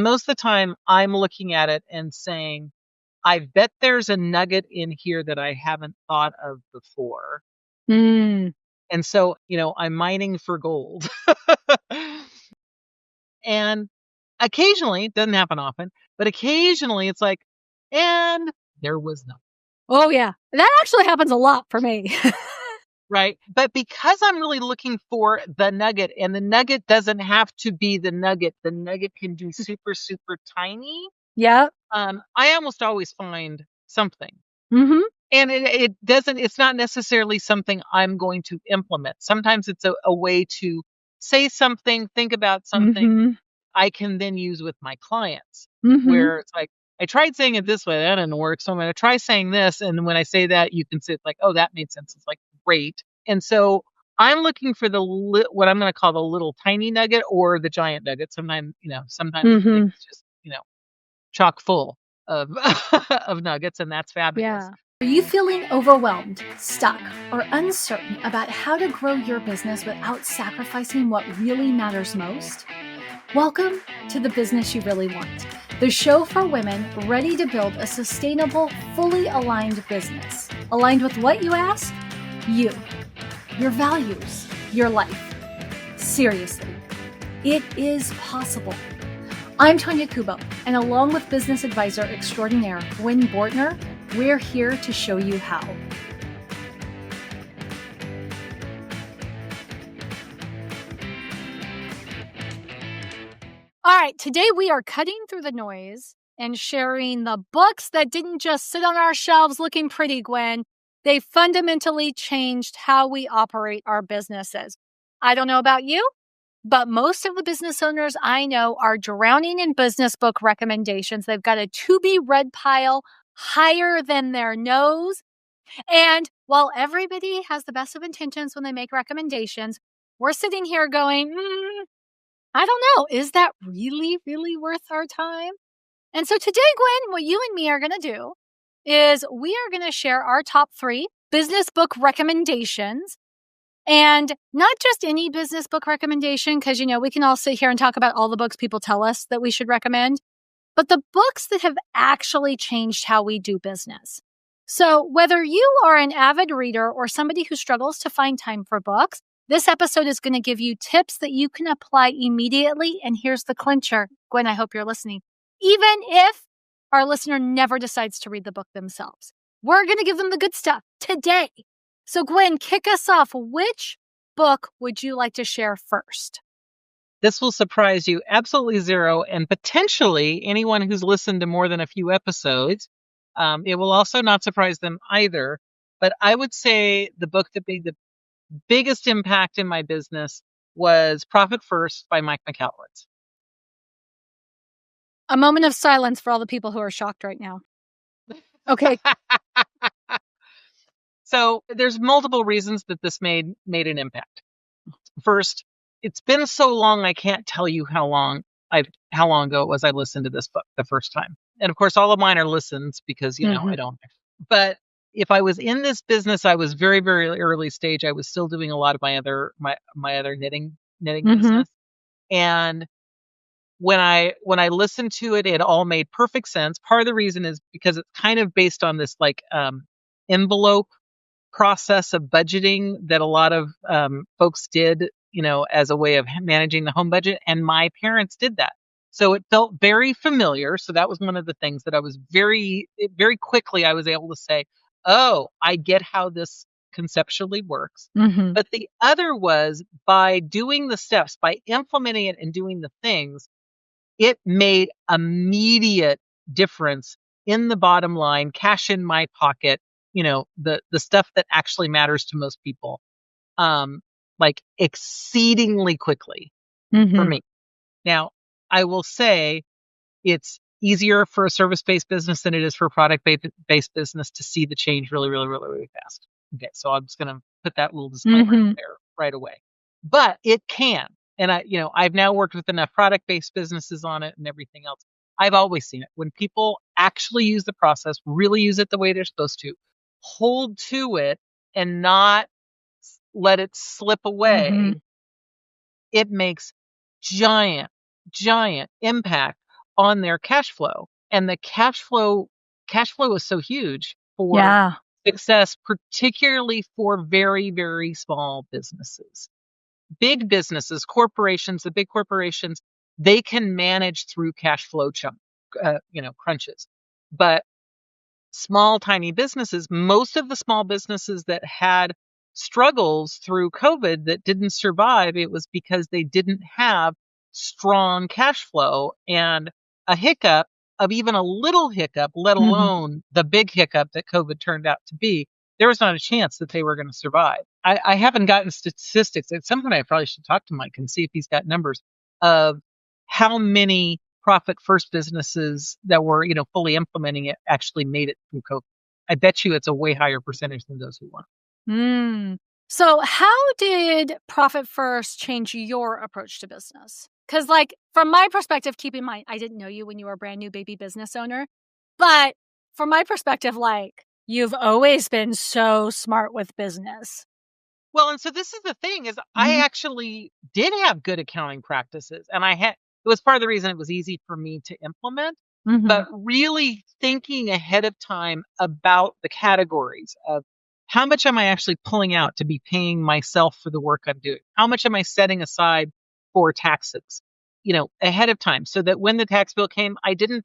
most of the time I'm looking at it and saying, I bet there's a nugget in here that I haven't thought of before. Mm. And so, I'm mining for gold. And occasionally, doesn't happen often, but occasionally it's like, and there was nothing. Oh, yeah. That actually happens a lot for me. Right. But because I'm really looking for the nugget, and the nugget doesn't have to be the nugget can be super, super tiny. Yeah. I almost always find something. Mm-hmm. And it's not necessarily something I'm going to implement. Sometimes it's a way to say something, think about something Mm-hmm. I can then use with my clients, Mm-hmm. where it's like, I tried saying it this way, that didn't work. So I'm going to try saying this. And when I say that, you can say it's like, oh, that made sense. It's like, great. And so I'm looking for what I'm going to call the little tiny nugget or the giant nugget. Sometimes the thing is just, chock full of, of nuggets, and that's fabulous. Yeah. Are you feeling overwhelmed, stuck, or uncertain about how to grow your business without sacrificing what really matters most? Welcome to The Business You Really Want, the show for women ready to build a sustainable, fully aligned business. Aligned with what, you ask? You, your values, your life. Seriously, it is possible. I'm Tanya Kubo, and along with business advisor extraordinaire Gwen Bortner, we're here to show you how. All right, today we are cutting through the noise and sharing the books that didn't just sit on our shelves looking pretty, Gwen. They fundamentally changed how we operate our businesses. I don't know about you, but most of the business owners I know are drowning in business book recommendations. They've got a to-be-read pile higher than their nose. And while everybody has the best of intentions when they make recommendations, we're sitting here going, I don't know, is that really, really worth our time? And so today, Gwen, what you and me are going to do is we are going to share our top 3 business book recommendations. And not just any business book recommendation, because, we can all sit here and talk about all the books people tell us that we should recommend, but the books that have actually changed how we do business. So whether you are an avid reader or somebody who struggles to find time for books, this episode is going to give you tips that you can apply immediately. And here's the clincher. Gwen, I hope you're listening. Even if our listener never decides to read the book themselves, we're going to give them the good stuff today. So Gwen, kick us off. Which book would you like to share first? This will surprise you absolutely zero, and potentially anyone who's listened to more than a few episodes. It will also not surprise them either. But I would say the book that made the biggest impact in my business was Profit First by Mike Michalowicz. A moment of silence for all the people who are shocked right now. Okay. So there's multiple reasons that this made an impact. First, it's been so long I can't tell you how long ago it was I listened to this book the first time. And of course, all of mine are listens because I don't. But if I was in this business, I was very, very early stage. I was still doing a lot of my other knitting business. And when I listened to it, it all made perfect sense. Part of the reason is because it's kind of based on this envelope process of budgeting that a lot of folks did, as a way of managing the home budget. And my parents did that. So it felt very familiar. So that was one of the things that I was very, very quickly, I was able to say, oh, I get how this conceptually works. But the other was by doing the steps, by implementing it and doing the things, it made immediate difference in the bottom line, cash in my pocket, the stuff that actually matters to most people, like exceedingly quickly for me. Now, I will say it's easier for a service-based business than it is for a product-based business to see the change really, really, really, really fast. Okay, so I'm just going to put that little disclaimer there right away. But it can. And I've now worked with enough product-based businesses on it and everything else. I've always seen it. When people actually use the process, really use it the way they're supposed to, hold to it and not let it slip away, it makes giant, giant impact on their cash flow. And the cash flow is so huge for success, particularly for very, very small businesses. Big businesses, corporations, the big corporations, they can manage through cash flow crunches. But small, tiny businesses, most of the small businesses that had struggles through COVID that didn't survive, it was because they didn't have strong cash flow, and a hiccup of even a little hiccup, let alone the big hiccup that COVID turned out to be, there was not a chance that they were going to survive. I haven't gotten statistics. At some point, I probably should talk to Mike and see if he's got numbers of how many profit first businesses that were, fully implementing it actually made it through COVID. I bet you it's a way higher percentage than those who weren't. So how did Profit First change your approach to business? Because from my perspective, keep in mind, I didn't know you when you were a brand new baby business owner, but from my perspective, you've always been so smart with business. Well, and so this is the thing is I actually did have good accounting practices, and it was part of the reason it was easy for me to implement, but really thinking ahead of time about the categories of how much am I actually pulling out to be paying myself for the work I'm doing? How much am I setting aside for taxes, ahead of time, so that when the tax bill came, I didn't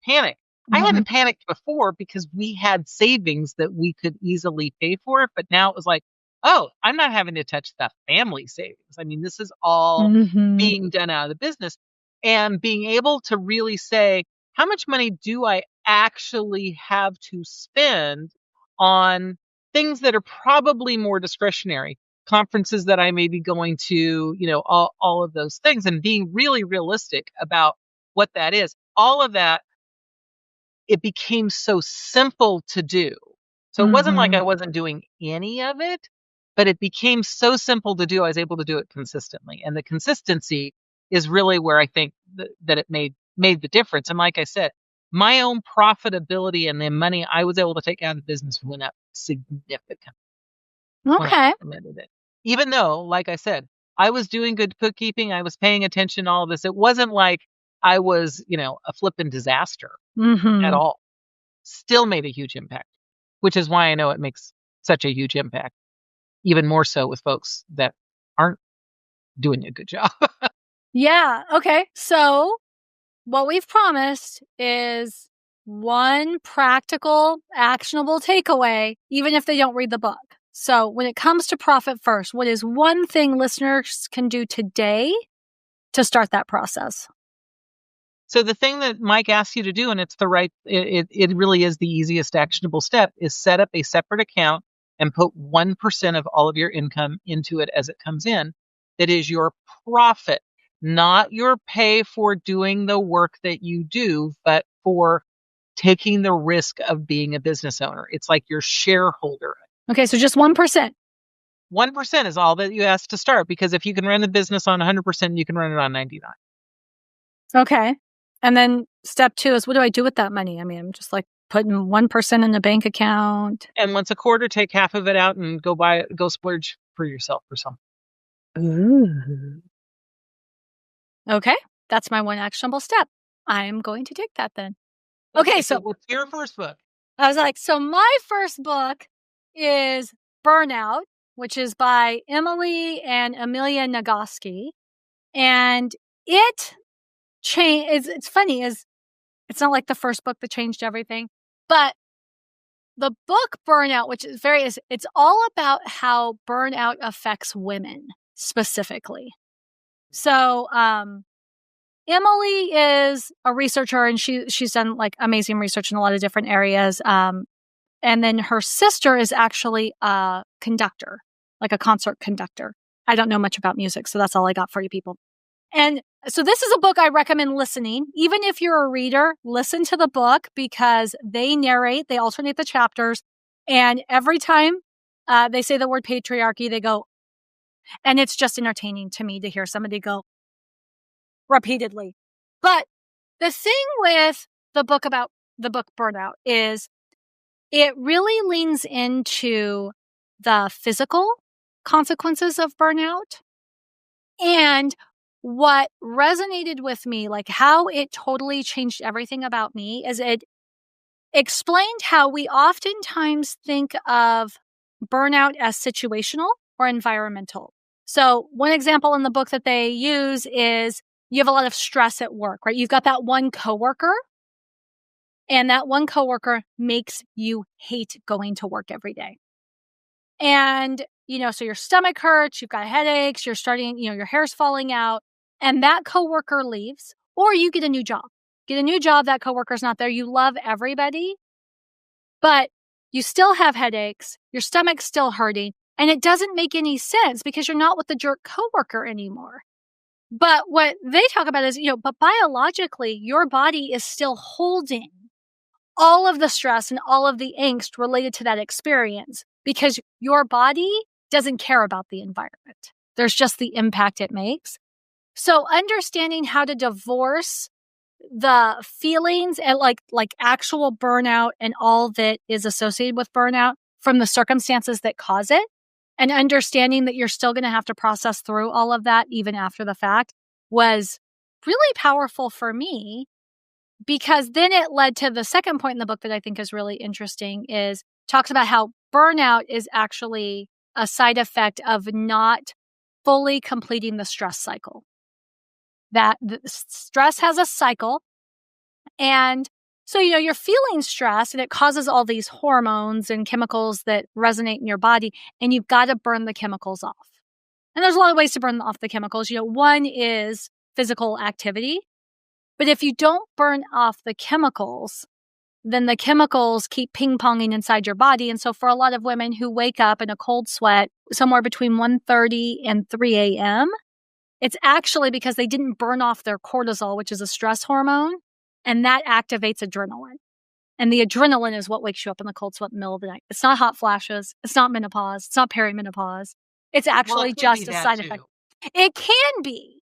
panic. I hadn't panicked before because we had savings that we could easily pay for it. But now it was like, oh, I'm not having to touch the family savings. I mean, this is all being done out of the business, and being able to really say, how much money do I actually have to spend on things that are probably more discretionary, conferences that I may be going to, all of those things, and being really realistic about what that is. All of that, it became so simple to do. So it wasn't like I wasn't doing any of it, but it became so simple to do. I was able to do it consistently. And the consistency is really where I think that it made the difference. And like I said, my own profitability and the money I was able to take out of the business went up significantly. Okay. Even though, like I said, I was doing good bookkeeping, I was paying attention to all of this. It wasn't like I was, a flippin' disaster at all. Still made a huge impact, which is why I know it makes such a huge impact, even more so with folks that aren't doing a good job. Yeah. Okay. So what we've promised is one practical, actionable takeaway, even if they don't read the book. So when it comes to Profit First, what is one thing listeners can do today to start that process? So the thing that Mike asks you to do, and it's it really is the easiest actionable step, is set up a separate account and put 1% of all of your income into it as it comes in. That is your profit, not your pay for doing the work that you do, but for taking the risk of being a business owner. It's like your shareholder. Okay, so just 1%. 1% is all that you ask to start, because if you can run the business on 100%, you can run it on 99. Okay. And then step 2 is, what do I do with that money? I mean, I'm just putting 1% in the bank account. And once a quarter, take half of it out and go splurge for yourself or something. Ooh. Okay. That's my one actionable step. I'm going to take that then. Okay. So what's your first book? I was so my first book is Burnout, which is by Emily and Amelia Nagoski. And it's funny, it's not like the first book that changed everything, but the book Burnout, which is it's all about how burnout affects women specifically. So, Emily is a researcher, and she's done amazing research in a lot of different areas. And then her sister is actually a conductor, like a concert conductor. I don't know much about music, so that's all I got for you people. And so this is a book I recommend listening. Even if you're a reader, listen to the book, because they alternate the chapters. And every time they say the word patriarchy, they go, and it's just entertaining to me to hear somebody go repeatedly. But the thing with the book Burnout is it really leans into the physical consequences of burnout and what resonated with me, like how it totally changed everything about me, is it explained how we oftentimes think of burnout as situational or environmental. So one example in the book that they use is you have a lot of stress at work, right? You've got that one coworker, and that one coworker makes you hate going to work every day. And, so your stomach hurts, you've got headaches, you're starting, your hair's falling out, and that coworker leaves, or you get a new job. Get a new job, that coworker's not there. You love everybody, but you still have headaches, your stomach's still hurting, and it doesn't make any sense because you're not with the jerk coworker anymore. But what they talk about is, but biologically, your body is still holding all of the stress and all of the angst related to that experience because your body doesn't care about the environment. There's just the impact it makes. So understanding how to divorce the feelings and like actual burnout and all that is associated with burnout from the circumstances that cause it, and understanding that you're still going to have to process through all of that even after the fact, was really powerful for me, because then it led to the second point in the book that I think is really interesting, is talks about how burnout is actually a side effect of not fully completing the stress cycle. That the stress has a cycle. And so, you're feeling stress and it causes all these hormones and chemicals that resonate in your body, and you've got to burn the chemicals off. And there's a lot of ways to burn off the chemicals. One is physical activity. But if you don't burn off the chemicals, then the chemicals keep ping-ponging inside your body. And so for a lot of women who wake up in a cold sweat somewhere between 1:30 and 3 a.m., it's actually because they didn't burn off their cortisol, which is a stress hormone, and that activates adrenaline. And the adrenaline is what wakes you up in the cold sweat in the middle of the night. It's not hot flashes. It's not menopause. It's not perimenopause. It's actually just a side effect. It can be.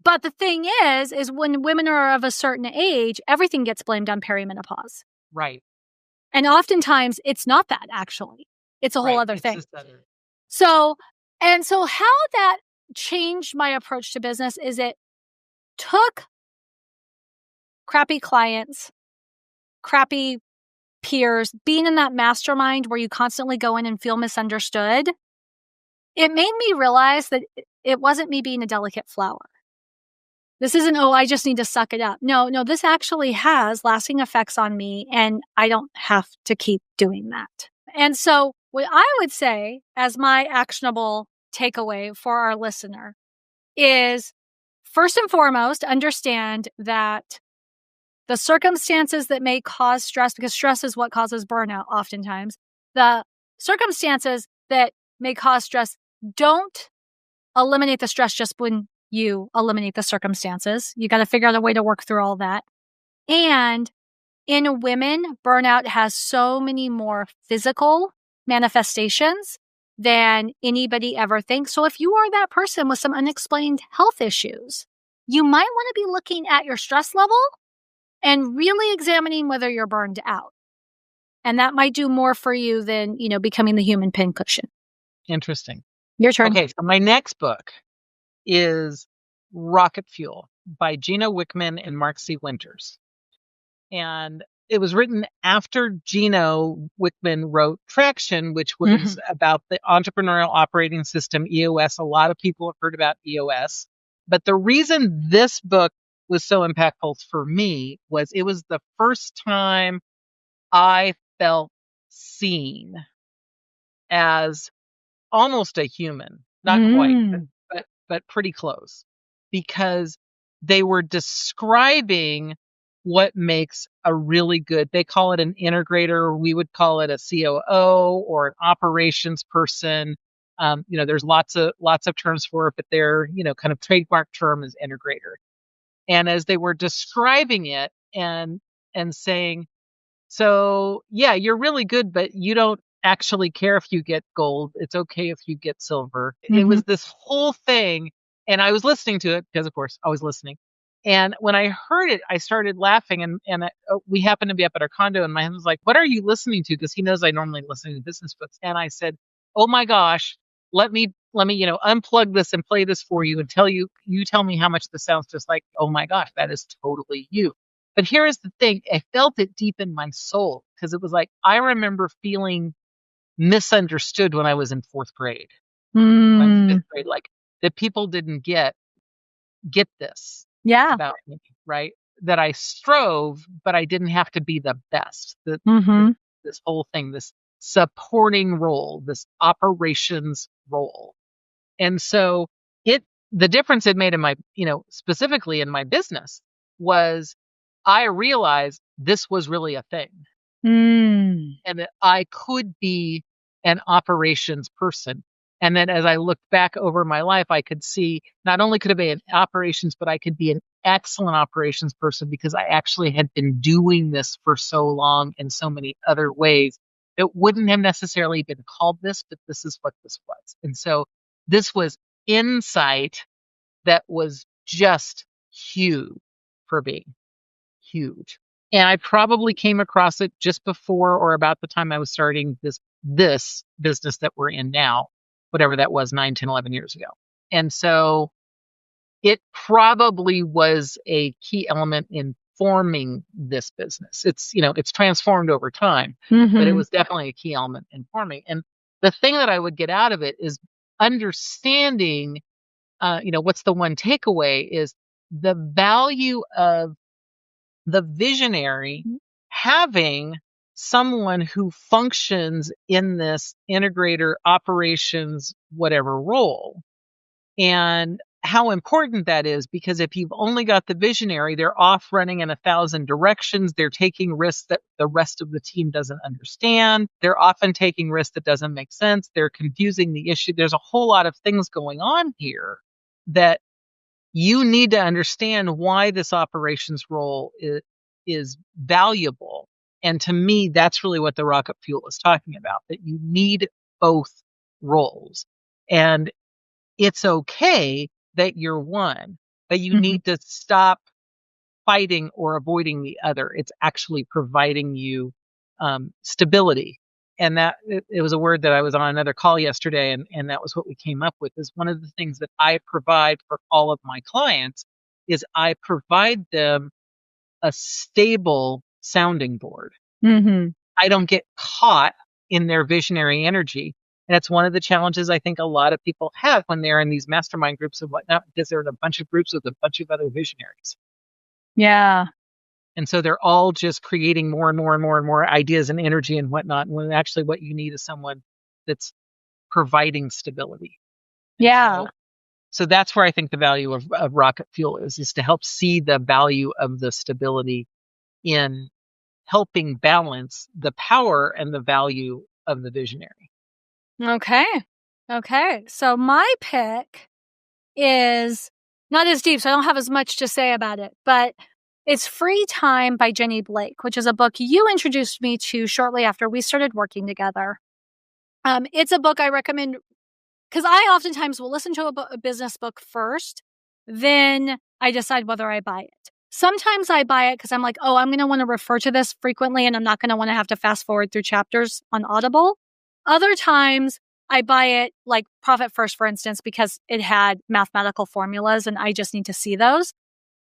But the thing is when women are of a certain age, everything gets blamed on perimenopause. Right. And oftentimes it's not that, actually. It's a whole other thing. So how that changed my approach to business is it took crappy clients, crappy peers, being in that mastermind where you constantly go in and feel misunderstood. It made me realize that it wasn't me being a delicate flower. This isn't, I just need to suck it up. No, this actually has lasting effects on me, and I don't have to keep doing that. And so what I would say as my actionable takeaway for our listener is, first and foremost, understand that the circumstances that may cause stress, because stress is what causes burnout oftentimes, the circumstances that may cause stress don't eliminate the stress just when you eliminate the circumstances. You got to figure out a way to work through all that. And in women, burnout has so many more physical manifestations than anybody ever thinks. So if you are that person with some unexplained health issues, you might want to be looking at your stress level and really examining whether you're burned out. And that might do more for you than, becoming the human pincushion. Interesting. Your turn. Okay, so my next book is Rocket Fuel by Gina Wickman and Mark C. Winters. And it was written after Gina Wickman wrote Traction, which was about the entrepreneurial operating system, EOS. A lot of people have heard about EOS. But the reason this book was so impactful for me was it was the first time I felt seen as almost a human, not quite, but pretty close, because they were describing what makes a really good, they call it an integrator. We would call it a COO or an operations person. There's lots of terms for it, but their, kind of trademark term is integrator. And as they were describing it and saying, so yeah, you're really good, but you don't actually care if you get gold. It's okay if you get silver. It was this whole thing. And I was listening to it because, of course, I was listening. And when I heard it, I started laughing. And we happened to be up at our condo. And my husband was like, what are you listening to? Because he knows I normally listen to business books. And I said, oh my gosh, let me let me, unplug this and play this for you and you tell me how much this sounds just like, oh my gosh, that is totally you. But here is the thing. I felt it deep in my soul because it was like, I remember feeling misunderstood when I was in fourth grade, when I was Mm. fifth grade, like that people didn't get this Yeah. about me, right? That I strove, but I didn't have to be the best. Mm-hmm. This whole thing, this supporting role, this operations role. And so the difference it made in my, specifically in my business was I realized this was really a thing Mm. and that I could be an operations person. And then as I looked back over my life, I could see not only could I be an operations, but I could be an excellent operations person because I actually had been doing this for so long in so many other ways. It wouldn't have necessarily been called this, but this is what this was. And so this was insight that was just huge for me, huge. And I probably came across it just before or about the time I was starting this business that we're in now, whatever that was, 9, 10, 11 years ago. And so it probably was a key element in forming this business. It's transformed over time, but it Mm-hmm. was definitely a key element in forming. And the thing that I would get out of it is understanding, what's the one takeaway is the value of the visionary having someone who functions in this integrator operations, whatever role, and how important that is because if you've only got the visionary, they're off running in 1,000 directions. They're taking risks that the rest of the team doesn't understand. They're often taking risks that doesn't make sense. They're confusing the issue. There's a whole lot of things going on here that you need to understand why this operations role is valuable. And to me, that's really what the rocket fuel is talking about, that you need both roles. And it's okay that you're one, but you Mm-hmm. need to stop fighting or avoiding the other. It's actually providing you stability. And that it was a word that I was on another call yesterday, and that was what we came up with. Is one of the things that I provide for all of my clients is I provide them a stable sounding board. Mm-hmm. I don't get caught in their visionary energy. And it's one of the challenges I think a lot of people have when they're in these mastermind groups and whatnot, because they're in a bunch of groups with a bunch of other visionaries. Yeah. And so they're all just creating more and more and more and more ideas and energy and whatnot. When actually what you need is someone that's providing stability. And Yeah. so that's where I think the value of rocket fuel is to help see the value of the stability in helping balance the power and the value of the visionary. Okay. Okay. So my pick is not as deep, so I don't have as much to say about it, but it's Free Time by Jenny Blake, which is a book you introduced me to shortly after we started working together. It's a book I recommend because I oftentimes will listen to a business book first, then I decide whether I buy it. Sometimes I buy it because I'm like, oh, I'm going to want to refer to this frequently and I'm not going to want to have to fast forward through chapters on Audible. Other times I buy it like Profit First, for instance, because it had mathematical formulas and I just need to see those.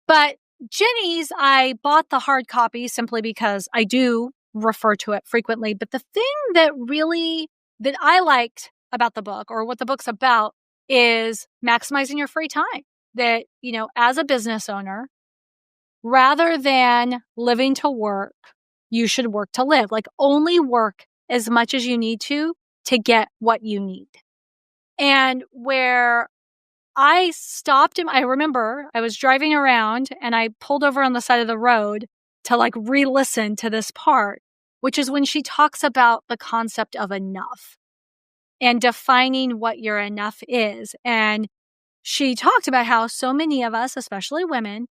But Jenny's, I bought the hard copy simply because I do refer to it frequently. But the thing that I liked about the book or what the book's about is maximizing your free time. That, as a business owner, rather than living to work, you should work to live. Like only work as much as you need to get what you need. And where I stopped him, I remember I was driving around and I pulled over on the side of the road to like re-listen to this part, which is when she talks about the concept of enough and defining what your enough is. And she talked about how so many of us, especially women,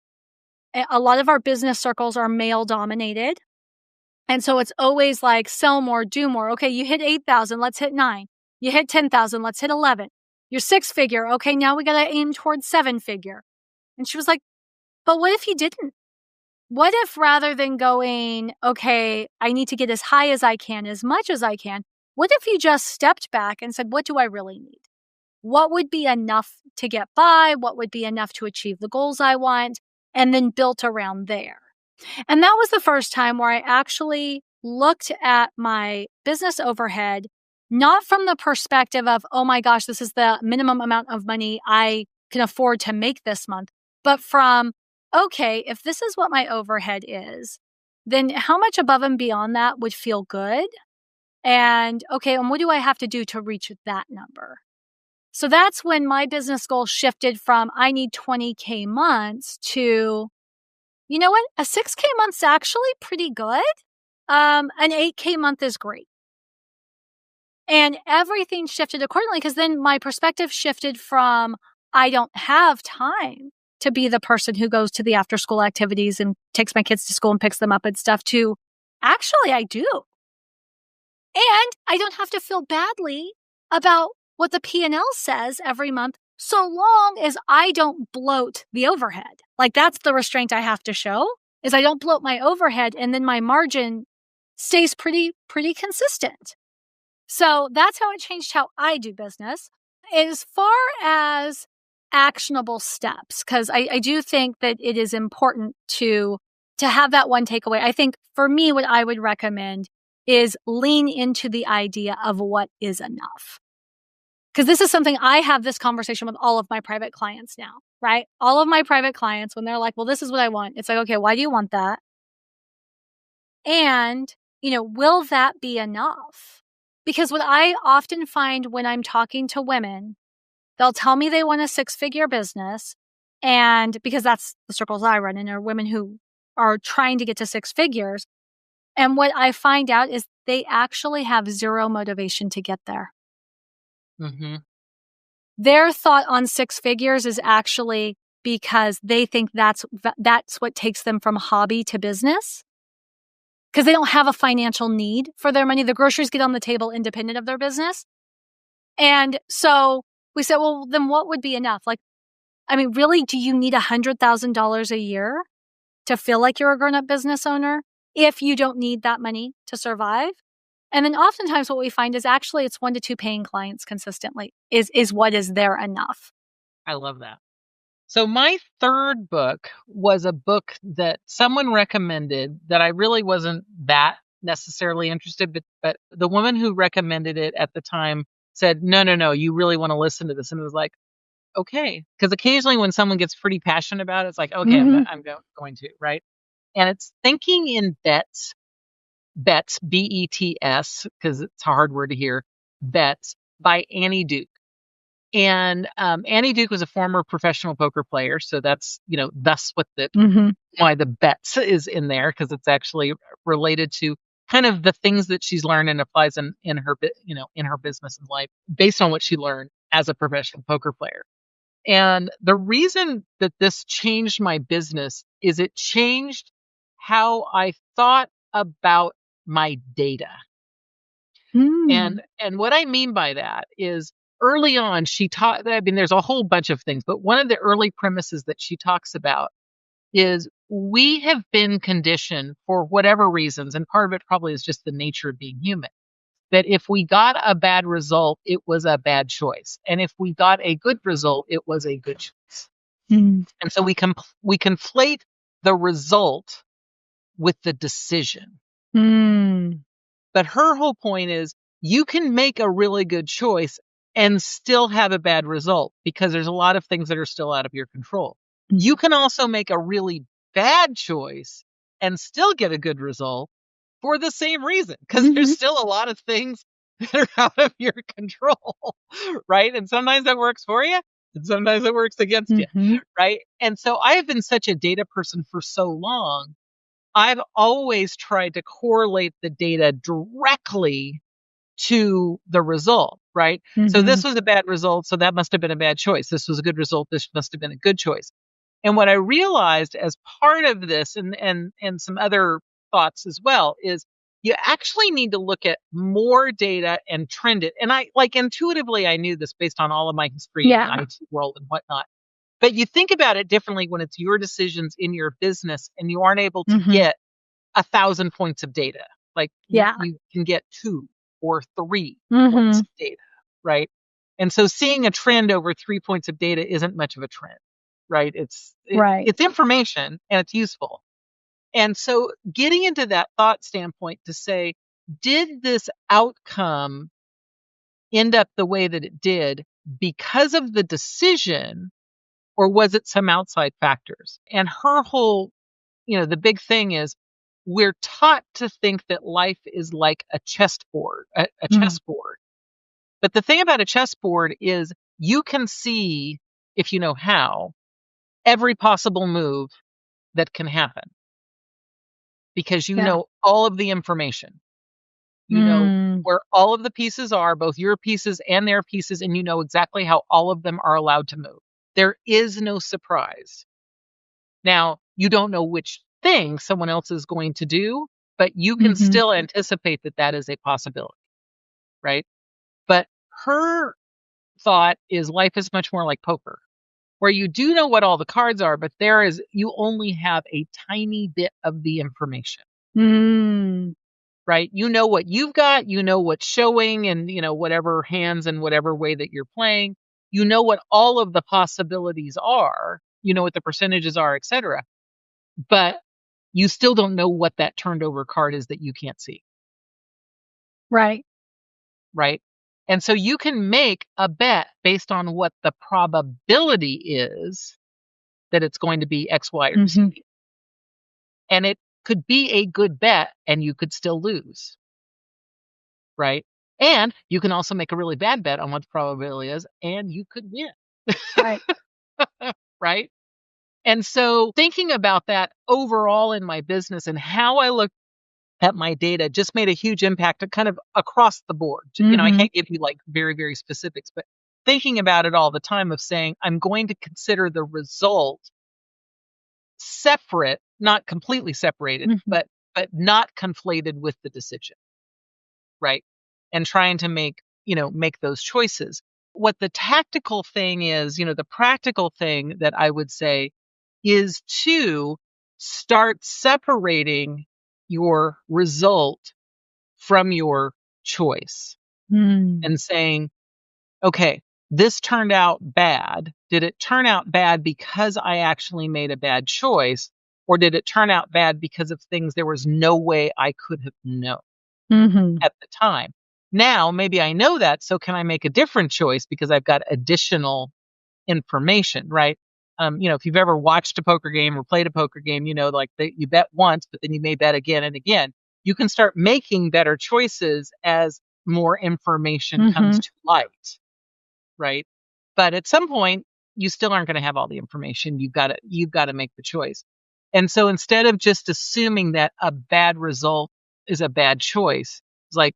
a lot of our business circles are male dominated. And so it's always like sell more, do more. Okay, you hit 8,000, let's hit 9. You hit 10,000, let's hit 11. You're 6-figure. Okay, now we got to aim towards 7-figure. And she was like, but what if you didn't? What if rather than going, okay, I need to get as high as I can, as much as I can, what if you just stepped back and said, what do I really need? what would be enough to get by, what would be enough to achieve the goals I want, and then built around there. And that was the first time where I actually looked at my business overhead, not from the perspective of, oh my gosh, this is the minimum amount of money I can afford to make this month, but from, okay, if this is what my overhead is, then how much above and beyond that would feel good? And okay, and what do I have to do to reach that number? So that's when my business goal shifted from I need 20K months to, you know what? A 6K month's actually pretty good. An 8K month is great. And everything shifted accordingly because then my perspective shifted from I don't have time to be the person who goes to the after school activities and takes my kids to school and picks them up and stuff to actually I do. And I don't have to feel badly about what the P&L says every month so long as I don't bloat the overhead. Like that's the restraint I have to show is I don't bloat my overhead and then my margin stays pretty consistent. So that's how it changed how I do business. As far as actionable steps, because I do think that it is important to have that one takeaway. I think for me, what I would recommend is lean into the idea of what is enough. Because this is something I have this conversation with all of my private clients now, right? All of my private clients, when they're like, well, this is what I want. It's like, okay, why do you want that? And, will that be enough? Because what I often find when I'm talking to women, they'll tell me they want a 6-figure business. And because that's the circles I run in are women who are trying to get to 6 figures. And what I find out is they actually have zero motivation to get there. Mm-hmm. Their thought on 6 figures is actually because they think that's what takes them from hobby to business. Because they don't have a financial need for their money. The groceries get on the table independent of their business. And so we said, well, then what would be enough? Really, do you need $100,000 a year to feel like you're a grown-up business owner if you don't need that money to survive? And then oftentimes what we find is actually it's 1 to 2 paying clients consistently is what is there enough. I love that. So my third book was a book that someone recommended that I really wasn't that necessarily interested, but the woman who recommended it at the time said, no, you really want to listen to this. And it was like, okay. Because occasionally when someone gets pretty passionate about it, it's like, okay, I'm going to, right? And it's Thinking in Bets, Bets, because it's a hard word to hear, Bets, by Annie Duke. And Annie Duke was a former professional poker player, so that's thus what why the bets is in there, because it's actually related to kind of the things that she's learned and applies in her in her business and life based on what she learned as a professional poker player. And the reason that this changed my business is it changed how I thought about my data. And what I mean by that is early on, she taught, there's a whole bunch of things, but one of the early premises that she talks about is we have been conditioned for whatever reasons, and part of it probably is just the nature of being human, that if we got a bad result, it was a bad choice. And if we got a good result, it was a good choice. And so we conflate the result with the decision. But her whole point is you can make a really good choice and still have a bad result because there's a lot of things that are still out of your control. You can also make a really bad choice and still get a good result for the same reason, because there's still a lot of things that are out of your control, right? And sometimes that works for you, and sometimes it works against you, right? And so I have been such a data person for so long. I've always tried to correlate the data directly to the result, right? So this was a bad result, so that must have been a bad choice. This was a good result, this must have been a good choice. And what I realized as part of this and some other thoughts as well is you actually need to look at more data and trend it. And I intuitively, I knew this based on all of my history in the IT world and whatnot. But you think about it differently when it's your decisions in your business and you aren't able to get 1,000 points of data. You can get 2 or 3 points of data, right? And so seeing a trend over 3 points of data isn't much of a trend, right? Right. It's information and it's useful. And so getting into that thought standpoint to say, did this outcome end up the way that it did because of the decision, or was it some outside factors? And her whole, the big thing is we're taught to think that life is like a chessboard, a chessboard. But the thing about a chessboard is you can see, if you know how, every possible move that can happen because you know all of the information. You know where all of the pieces are, both your pieces and their pieces, and you know exactly how all of them are allowed to move. There is no surprise. Now, you don't know which thing someone else is going to do, but you can still anticipate that that is a possibility, right? But her thought is life is much more like poker, where you do know what all the cards are, but you only have a tiny bit of the information. Right? You know what you've got, you know what's showing, and whatever hands and whatever way that you're playing, you know what all of the possibilities are, you know what the percentages are, etc. But you still don't know what that turned over card is that you can't see. Right. Right? And so you can make a bet based on what the probability is that it's going to be X, Y, or Z. And it could be a good bet and you could still lose. Right? And you can also make a really bad bet on what the probability is and you could win. Right. Right? And so thinking about that overall in my business and how I look at my data just made a huge impact kind of across the board. I can't give you like very, very specifics, but thinking about it all the time of saying, I'm going to consider the result separate, not completely separated, but not conflated with the decision. Right. And trying to make those choices. What the tactical thing is, the practical thing that I would say is to start separating your result from your choice and saying, okay, this turned out bad. Did it turn out bad because I actually made a bad choice? Or did it turn out bad because of things there was no way I could have known at the time? Now, maybe I know that, so can I make a different choice because I've got additional information, right? If you've ever watched a poker game or played a poker game, you bet once, but then you may bet again and again. You can start making better choices as more information comes to light, right? But at some point, you still aren't going to have all the information. You've got to make the choice. And so instead of just assuming that a bad result is a bad choice, it's like,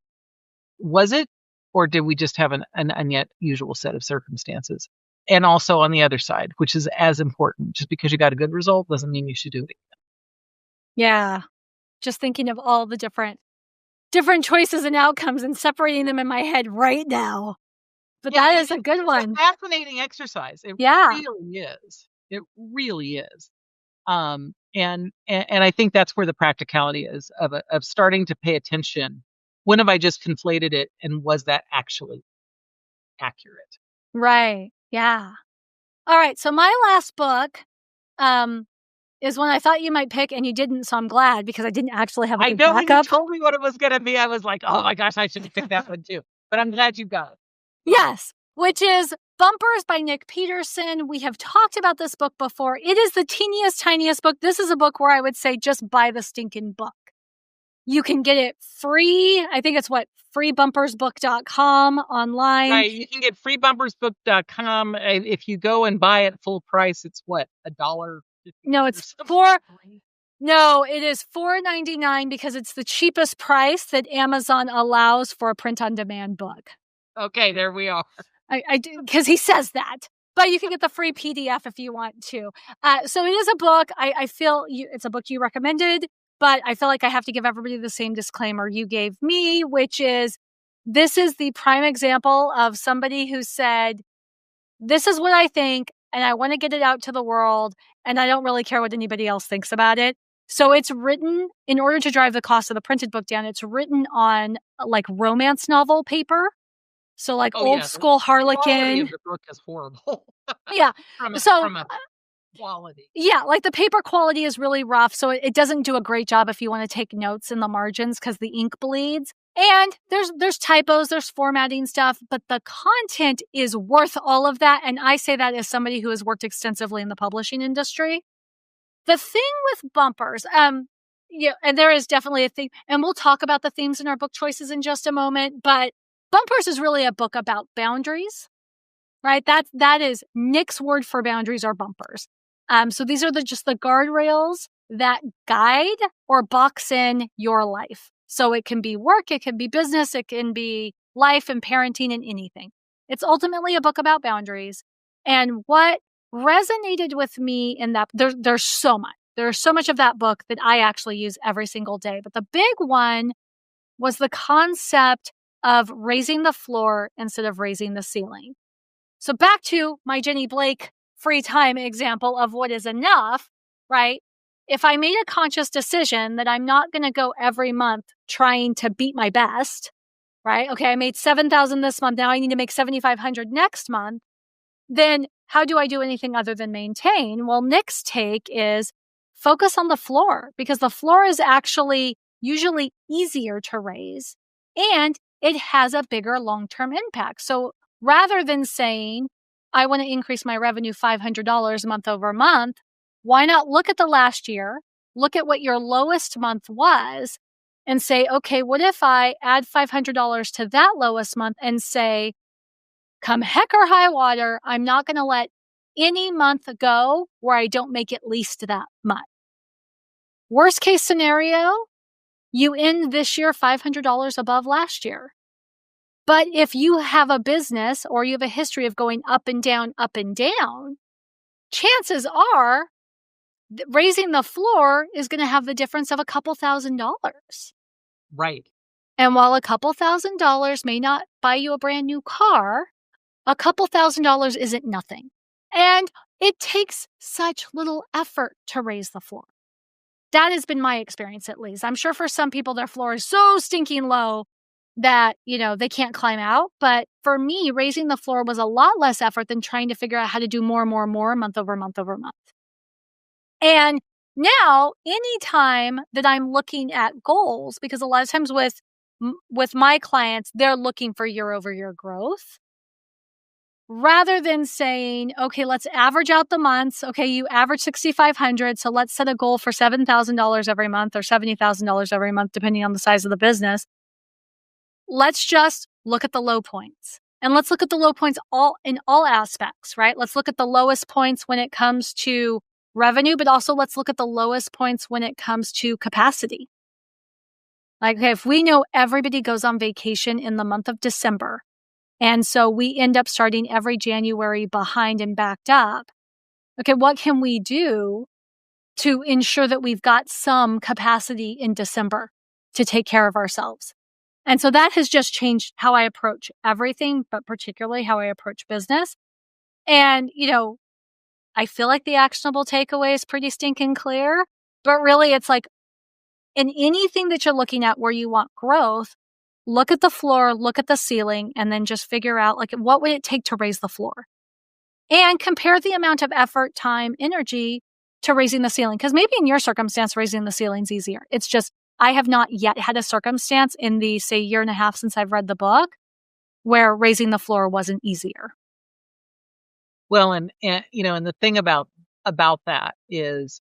was it, or did we just have an unusual set of circumstances? And also on the other side, which is as important, just because you got a good result doesn't mean you should do it again. Yeah. Just thinking of all the different choices and outcomes and separating them in my head right now. But that is a good one. It's a fascinating exercise. It really is. It really is. And I think that's where the practicality is of starting to pay attention. When have I just conflated it, and was that actually accurate? Right. Yeah. All right. So my last book is one I thought you might pick, and you didn't. So I'm glad because I didn't actually have a good backup. I know you told me what it was going to be. I was like, oh my gosh, I should have picked that one too. But I'm glad you got it. Yes, which is Bumpers by Nick Peterson. We have talked about this book before. It is the teeniest, tiniest book. This is a book where I would say just buy the stinking book. You can get it free. I think it's freebumpersbook.com online. Right. You can get freebumpersbook.com. If you go and buy it full price, it's what, $1? No, it's it is $4.99 because it's the cheapest price that Amazon allows for a print-on-demand book. Okay, there we are. I do, because he says that. But you can get the free PDF if you want to. So it is a book. I feel it's a book you recommended, but I feel like I have to give everybody the same disclaimer you gave me, which is this is the prime example of somebody who said, this is what I think, and I want to get it out to the world, and I don't really care what anybody else thinks about it. So it's written, in order to drive the cost of the printed book down, it's written on like romance novel paper. So like Oh old yeah, school the quality Harlequin. of the book is horrible Yeah. So from a quality. yeah, like the paper quality is really rough. So it doesn't do a great job if you want to take notes in the margins because the ink bleeds. And there's typos, there's formatting stuff, but the content is worth all of that. And I say that as somebody who has worked extensively in the publishing industry. The thing with bumpers, yeah, and there is definitely a theme, and we'll talk about the themes in our book choices in just a moment, but bumpers is really a book about boundaries, right? That is Nick's word for boundaries are bumpers. So these are just the guardrails that guide or box in your life. So it can be work, it can be business, it can be life and parenting and anything. It's ultimately a book about boundaries. And what resonated with me in that, there's so much. There's so much of that book that I actually use every single day. But the big one was the concept of raising the floor instead of raising the ceiling. So back to my Jenny Blake free time example of what is enough, right? If I made a conscious decision that I'm not going to go every month trying to beat my best, right? Okay, I made 7,000 this month. Now I need to make 7,500 next month. Then how do I do anything other than maintain? Well, Nick's take is focus on the floor because the floor is actually usually easier to raise and it has a bigger long-term impact. So rather than saying, I want to increase my revenue $500 month over month, why not look at the last year, look at what your lowest month was and say, okay, what if I add $500 to that lowest month and say, come heck or high water, I'm not going to let any month go where I don't make at least that much. Worst case scenario, you end this year $500 above last year. But if you have a business or you have a history of going up and down, chances are raising the floor is going to have the difference of a couple $1,000s. Right. And while a couple $1,000s may not buy you a brand new car, a couple $1,000s isn't nothing. And it takes such little effort to raise the floor. That has been my experience, at least. I'm sure for some people, their floor is so stinking low that, they can't climb out. But for me, raising the floor was a lot less effort than trying to figure out how to do more month over month over month. And now, anytime that I'm looking at goals, because a lot of times with my clients, they're looking for year over year growth. Rather than saying, okay, let's average out the months. Okay, you average 6,500. So let's set a goal for $7,000 every month or $70,000 every month, depending on the size of the business. Let's just look at the low points. And let's look at the low points in all aspects, right? Let's look at the lowest points when it comes to revenue, but also let's look at the lowest points when it comes to capacity. Like, okay, if we know everybody goes on vacation in the month of December, and so we end up starting every January behind and backed up. Okay, what can we do to ensure that we've got some capacity in December to take care of ourselves? And so that has just changed how I approach everything, but particularly how I approach business. And, I feel like the actionable takeaway is pretty stinking clear, but really it's like in anything that you're looking at where you want growth, look at the floor, look at the ceiling, and then just figure out what would it take to raise the floor? And compare the amount of effort, time, energy to raising the ceiling. Because maybe in your circumstance, raising the ceiling's easier. It's just, I have not yet had a circumstance in the, say, year and a half since I've read the book where raising the floor wasn't easier. Well, and the thing about that is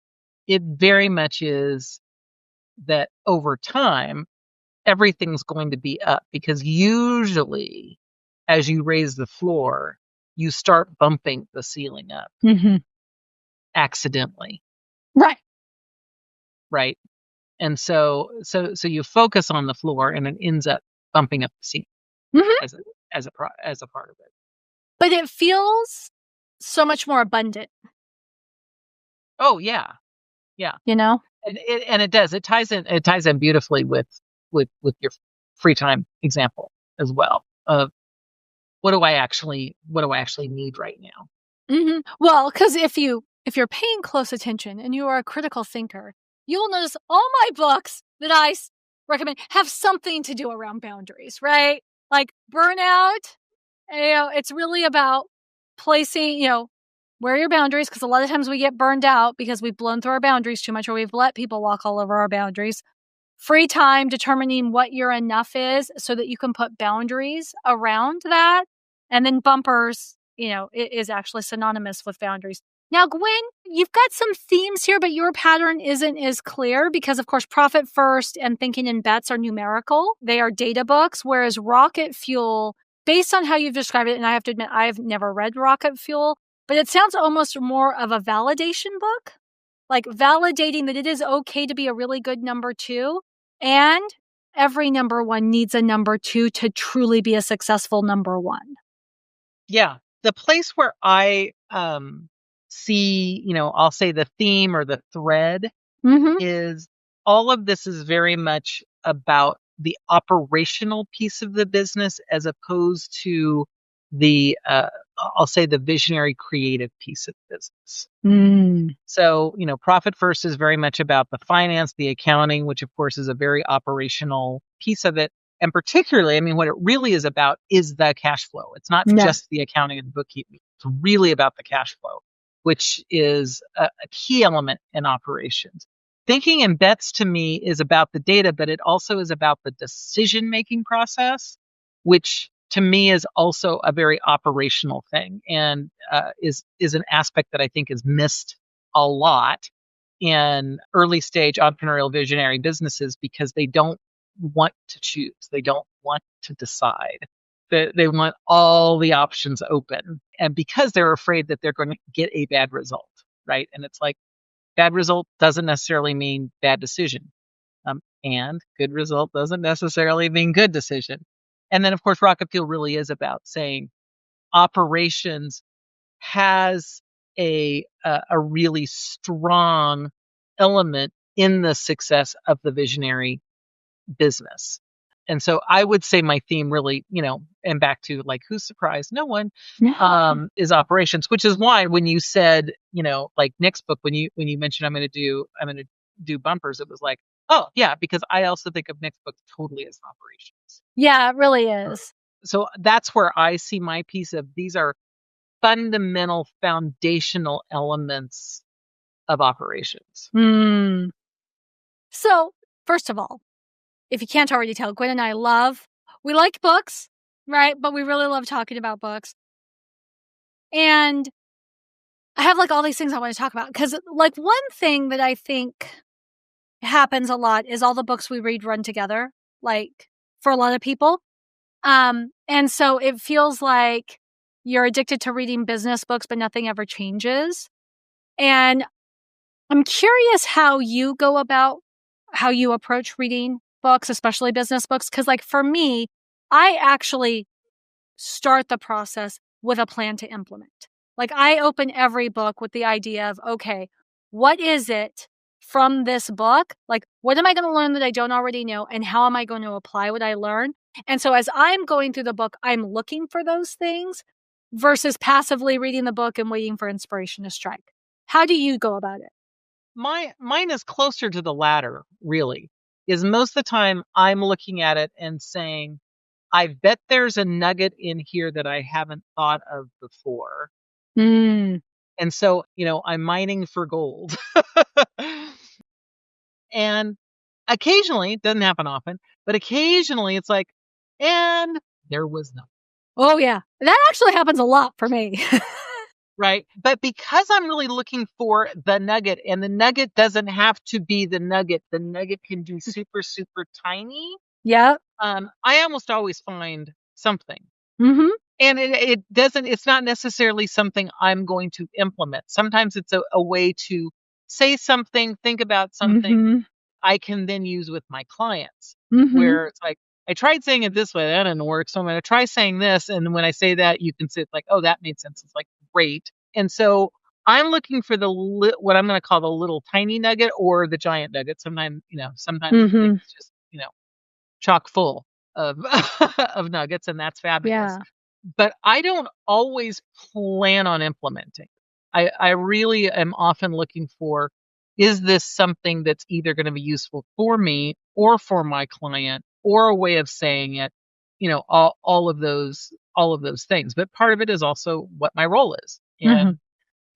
it very much is that over time, everything's going to be up because usually as you raise the floor, you start bumping the ceiling up accidentally. Right. Right. And so you focus on the floor and it ends up bumping up the ceiling as a part of it. But it feels so much more abundant. Oh yeah. Yeah. And it does. It ties in beautifully with your free time example as well of what do I actually need right now? Well, because if you're paying close attention and you are a critical thinker, you will notice all my books that I recommend have something to do around boundaries, right? Like Burnout It's really about placing, where are your boundaries? Because a lot of times we get burned out because we've blown through our boundaries too much, or we've let people walk all over our boundaries. Free time, determining what your enough is so that you can put boundaries around that. And then bumpers, it is actually synonymous with boundaries. Now, Gwen, you've got some themes here, but your pattern isn't as clear because, of course, Profit First and Thinking in Bets are numerical. They are data books, whereas Rocket Fuel, based on how you've described it, and I have to admit, I've never read Rocket Fuel, but it sounds almost more of a validation book, like validating that it is okay to be a really good number two. And every number one needs a number two to truly be a successful number one. Yeah. The place where I see, I'll say the theme or the thread is all of this is very much about the operational piece of the business as opposed to the, I'll say the visionary creative piece of the business. So, Profit First is very much about the finance, the accounting, which of course is a very operational piece of it. And particularly, what it really is about is the cash flow. It's not just the accounting and bookkeeping. It's really about the cash flow, which is a key element in operations. Thinking in Bets to me is about the data, but it also is about the decision-making process, which to me is also a very operational thing and is an aspect that I think is missed a lot in early stage entrepreneurial visionary businesses because they don't want to choose. They don't want to decide. They want all the options open. And because they're afraid that they're going to get a bad result, right? And it's like, bad result doesn't necessarily mean bad decision. And good result doesn't necessarily mean good decision. And then, of course, Rocket Fuel really is about saying operations has a really strong element in the success of the visionary business. And so I would say my theme really, and back to like, who's surprised? No one, is operations, which is why when you said, like Nick's book, when you mentioned I'm going to do bumpers, it was like, oh yeah, because I also think of Nick's book totally as operations. Yeah, it really is. So that's where I see my piece of these are fundamental foundational elements of operations. So first of all, if you can't already tell, Gwen and I we like books, right? But we really love talking about books. And I have like all these things I want to talk about because like one thing that I think happens a lot is all the books we read run together, like for a lot of people. And so it feels like you're addicted to reading business books, but nothing ever changes. And I'm curious how you go about how you approach reading books, especially business books. Cause like for me, I actually start the process with a plan to implement. Like I open every book with the idea of, okay, what is it from this book? Like, what am I going to learn that I don't already know? And how am I going to apply what I learn? And so as I'm going through the book, I'm looking for those things versus passively reading the book and waiting for inspiration to strike. How do you go about it? Mine is closer to the latter, really, is most of the time I'm looking at it and saying, I bet there's a nugget in here that I haven't thought of before. And so, I'm mining for gold. And occasionally, it doesn't happen often, but occasionally it's like, and there was nothing. Oh, yeah. That actually happens a lot for me. Right. But because I'm really looking for the nugget, and the nugget doesn't have to be the nugget can be super, super tiny. Yeah. I almost always find something. And it's not necessarily something I'm going to implement. Sometimes it's a way to say something, think about something I can then use with my clients, where it's like, I tried saying it this way, that didn't work. So I'm going to try saying this. And when I say that, you can say it's like, oh, that made sense. It's like, great. And so I'm looking for what I'm going to call the little tiny nugget or the giant nugget. Sometimes it's just, chock full of, of nuggets, and that's fabulous. Yeah. But I don't always plan on implementing. I really am often looking for, is this something that's either going to be useful for me or for my client or a way of saying it, all of those all of those things. But part of it is also what my role is. Mm-hmm. And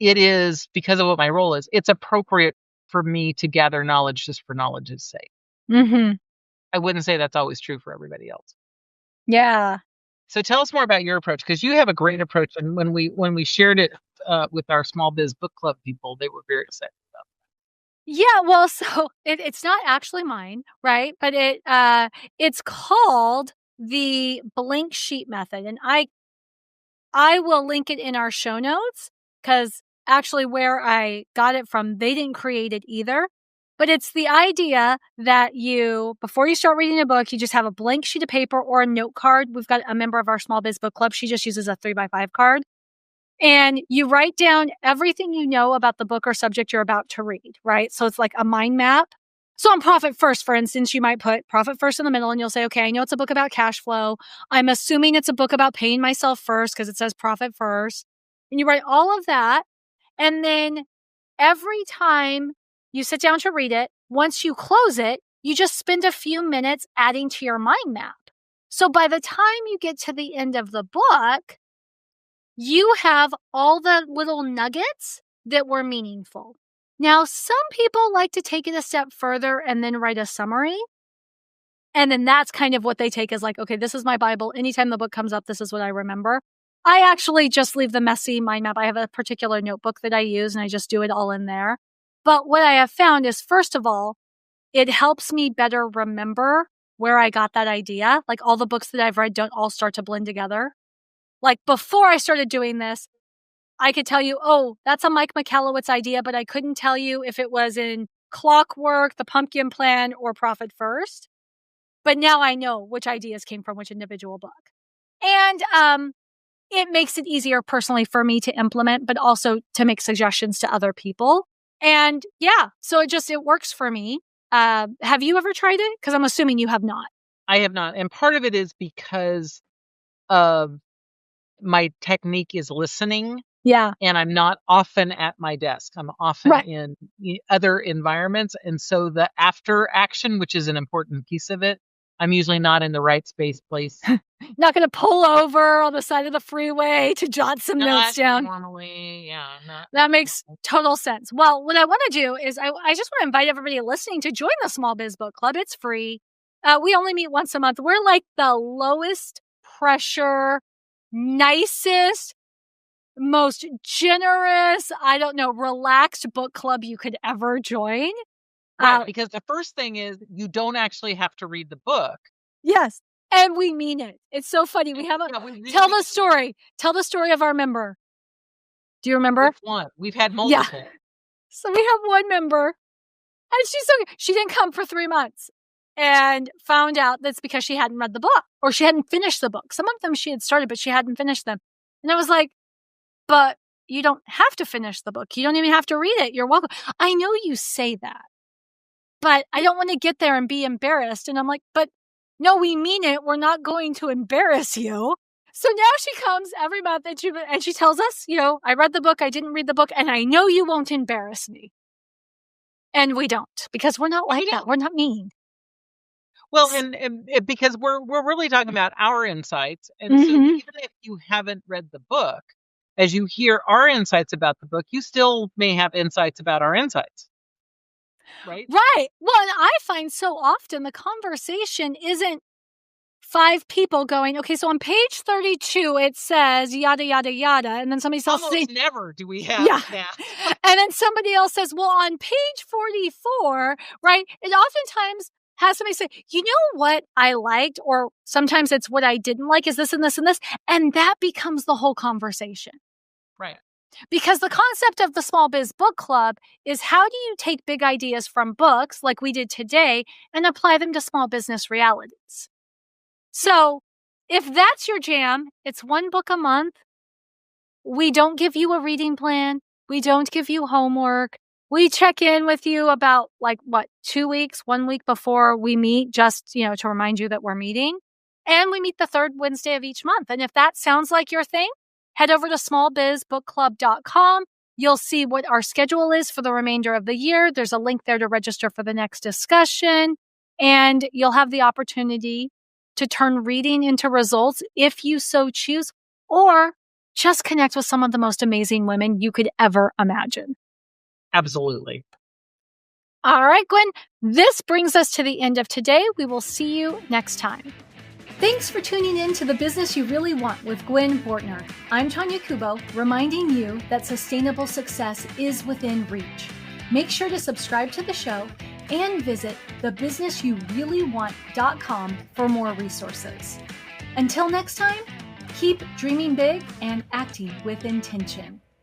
it is because of what my role is, it's appropriate for me to gather knowledge just for knowledge's sake. Mm-hmm. I wouldn't say that's always true for everybody else. Yeah. So tell us more about your approach, because you have a great approach. And when we shared it with our small biz book club people, they were very excited about Yeah, well, so it's not actually mine, right? But it's called the blank sheet method, and I will link it in our show notes, because actually where I got it from, they didn't create it either. But it's the idea that before you start reading a book, you just have a blank sheet of paper or a note card. We've got a member of our small biz book club. She just uses a 3x5 card. And you write down everything you know about the book or subject you're about to read, right? So it's like a mind map. So on Profit First, for instance, you might put Profit First in the middle and you'll say, okay, I know it's a book about cash flow. I'm assuming it's a book about paying myself first because it says Profit First. And you write all of that. And then every time you sit down to read it, once you close it, you just spend a few minutes adding to your mind map. So by the time you get to the end of the book, you have all the little nuggets that were meaningful. Now, some people like to take it a step further and then write a summary. And then that's kind of what they take as like, okay, this is my Bible. Anytime the book comes up, this is what I remember. I actually just leave the messy mind map. I have a particular notebook that I use and I just do it all in there. But what I have found is, first of all, it helps me better remember where I got that idea. Like all the books that I've read don't all start to blend together. Like before I started doing this, I could tell you, oh, that's a Mike Michalowicz idea, but I couldn't tell you if it was in Clockwork, The Pumpkin Plan, or Profit First. But now I know which ideas came from which individual book. And it makes it easier personally for me to implement, but also to make suggestions to other people. And yeah, so it works for me. Have you ever tried it? Because I'm assuming you have not. I have not. And part of it is because of my technique is listening. Yeah. And I'm not often at my desk. I'm often in other environments. And so the after action, which is an important piece of it, I'm usually not in the right space, place. Not going to pull over on the side of the freeway to jot some notes down. Normally, yeah. That makes total sense. Well, what I want to do is I just want to invite everybody listening to join the Small Biz Book Club. It's free. We only meet once a month. We're like the lowest pressure, nicest, most generous, relaxed book club you could ever join. Right, because the first thing is you don't actually have to read the book. Yes, and we mean it. It's so funny. We have tell the story. Tell the story of our member. Do you remember? Which one? We've had multiple. Yeah. So we have one member, and she didn't come for 3 months, and found out that's because she hadn't read the book or she hadn't finished the book. Some of them she had started, but she hadn't finished them. And I was like, but you don't have to finish the book. You don't even have to read it. You're welcome. I know you say that, but I don't want to get there and be embarrassed. And I'm like, but no, we mean it. We're not going to embarrass you. So now she comes every month and she tells us, I read the book, I didn't read the book, and I know you won't embarrass me. And we don't, because we're not like that. We're not mean. Well, and because we're really talking about our insights. And so even if you haven't read the book, as you hear our insights about the book, you still may have insights about our insights. Right? Right. Well, and I find so often the conversation isn't 5 people going, okay, so on page 32, it says yada, yada, yada. And then somebody else says, never do we have that. And then somebody else says, well, on page 44, right, it oftentimes has somebody say, you know what I liked, or sometimes it's what I didn't like is this and this and this. And that becomes the whole conversation. Right. Because the concept of the Small Biz Book Club is, how do you take big ideas from books like we did today and apply them to small business realities? So if that's your jam, it's 1 book a month. We don't give you a reading plan. We don't give you homework. We check in with you about 2 weeks, 1 week before we meet, just, to remind you that we're meeting. And we meet the 3rd Wednesday of each month. And if that sounds like your thing, head over to smallbizbookclub.com. You'll see what our schedule is for the remainder of the year. There's a link there to register for the next discussion. And you'll have the opportunity to turn reading into results if you so choose, or just connect with some of the most amazing women you could ever imagine. Absolutely. All right, Gwen, this brings us to the end of today. We will see you next time. Thanks for tuning in to The Business You Really Want with Gwen Bortner. I'm Tanya Kubo, reminding you that sustainable success is within reach. Make sure to subscribe to the show and visit thebusinessyoureallyWant.com for more resources. Until next time, keep dreaming big and acting with intention.